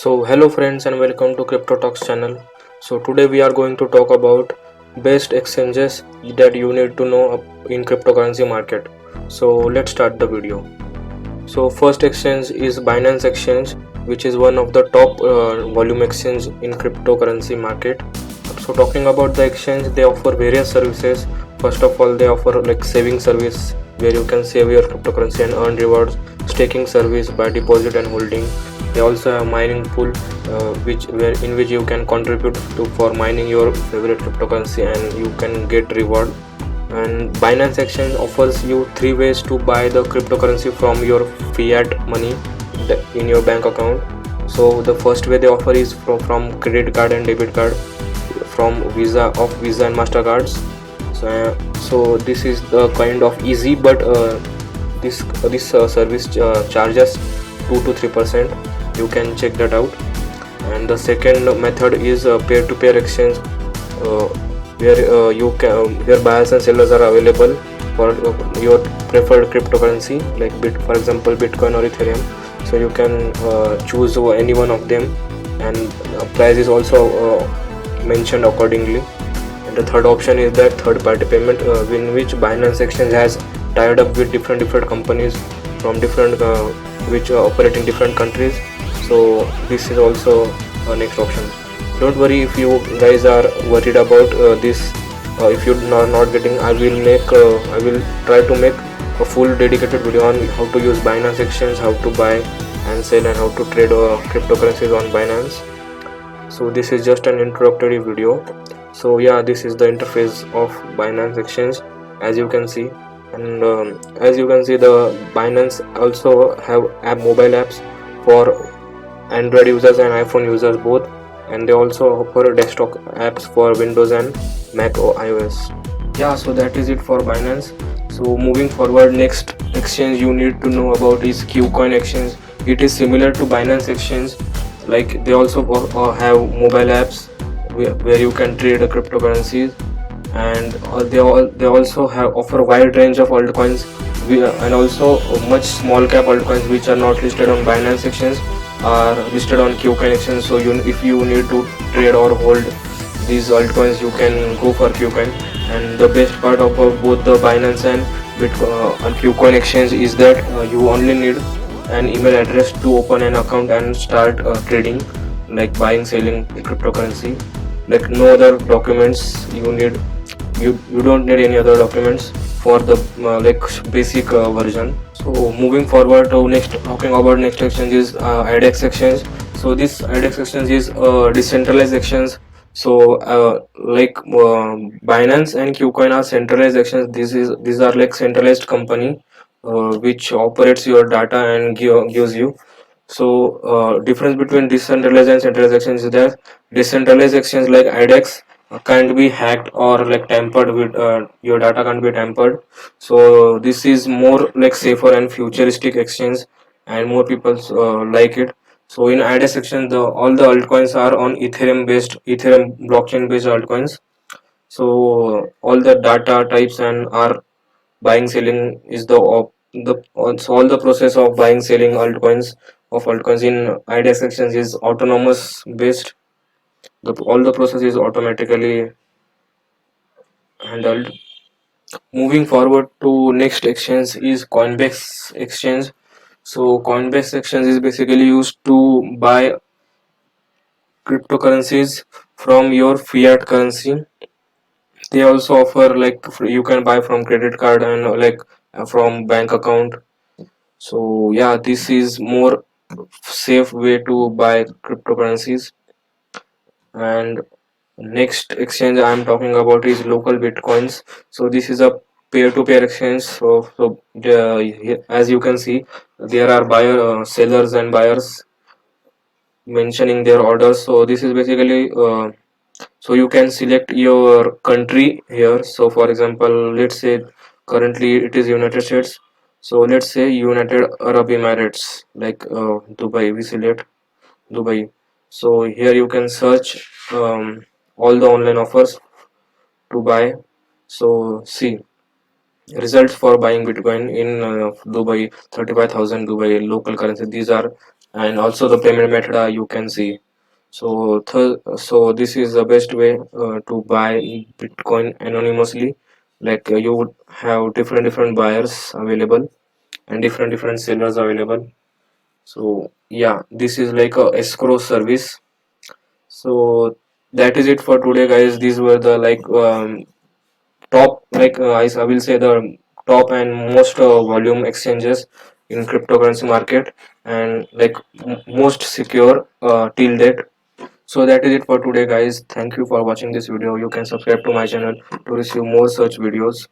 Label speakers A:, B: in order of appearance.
A: So hello friends and welcome to Crypto Talks channel. So today we are going to talk about best exchanges that you need to know in cryptocurrency market. So let's start the video. So first exchange is Binance Exchange, which is one of the top volume exchange in cryptocurrency market. So talking about the exchange, they offer various services. First of all, they offer like saving service where you can save your cryptocurrency and earn rewards, staking service by deposit and holding. They also have mining pool, in which you can contribute to for mining your favorite cryptocurrency and you can get reward. And Binance Exchange offers you three ways to buy the cryptocurrency from your fiat money in your bank account. So the first way they offer is from credit card and debit card, from Visa and Mastercards. So this is the kind of easy, but this service charges 2 to 3%. You can check that out. And the second method is peer-to-peer exchange, uh, where buyers and sellers are available for your preferred cryptocurrency, like for example Bitcoin or Ethereum. So you can choose any one of them, and price is also mentioned accordingly. And the third option is that third party payment, in which Binance Exchange has tied up with different companies from different which operate in different countries. So this is also a next option. Don't worry if you guys are worried about this. If you're not getting, I will try to make a full dedicated video on how to use Binance Exchange, how to buy and sell, and how to trade cryptocurrencies on Binance. So this is just an introductory video. So yeah, this is the interface of Binance Exchange, as you can see. And as you can see, the Binance also have mobile apps for Android users and iPhone users both, and they also offer desktop apps for Windows and Mac or iOS. Yeah, so that is it for Binance. So moving forward, next exchange you need to know about is KuCoin Exchange. It is similar to Binance Exchange, like they also have mobile apps where you can trade cryptocurrencies, and they also have offer wide range of altcoins, and also much small cap altcoins which are not listed on Binance Exchange are listed on KuCoin Exchange. So if you need to trade or hold these altcoins, you can go for KuCoin. And the best part of both the Binance and KuCoin Exchange is that you only need an email address to open an account and start trading, like buying, selling cryptocurrency. Like no other documents you need. You don't need any other documents for the basic version. So moving forward to talking about next exchange is IDEX Exchange. So this IDEX Exchange is a decentralized exchange. So Binance and KuCoin are centralized exchange. These are like centralized company which operates your data and gives you. So difference between decentralized and centralized exchange is that decentralized exchange like IDEX can't be hacked or like tampered with. Your data can't be tampered. So this is more like safer and futuristic exchange, and more people like it. So in IDEX section, all the altcoins are on Ethereum blockchain based altcoins. So all the data types and are buying selling is so all the process of buying selling altcoins in IDEX exchange is autonomous based. All the process is automatically handled. Moving forward to next exchange is Coinbase Exchange. So Coinbase Exchange is basically used to buy cryptocurrencies from your fiat currency. They also offer like you can buy from credit card and from bank account. So yeah, this is more safe way to buy cryptocurrencies. And next exchange I'm talking about is Local Bitcoins. So this is a peer-to-peer exchange. As you can see, there are sellers and buyers mentioning their orders. So this is basically so you can select your country here. So for example, let's say currently it is United States. So let's say United Arab Emirates, like Dubai. We select Dubai. So here you can search all the online offers to buy. So see results for buying Bitcoin in Dubai, 35,000 Dubai local currency. These are and also the payment method you can see. So so this is the best way to buy Bitcoin anonymously. Like you would have different buyers available and different sellers available. So yeah, this is like a escrow service. So that is it for today, guys. These were the like top, like I will say the top and most volume exchanges in cryptocurrency market, and like most secure till date. So that is it for today, guys. Thank you for watching this video. You can subscribe to my channel to receive more such videos.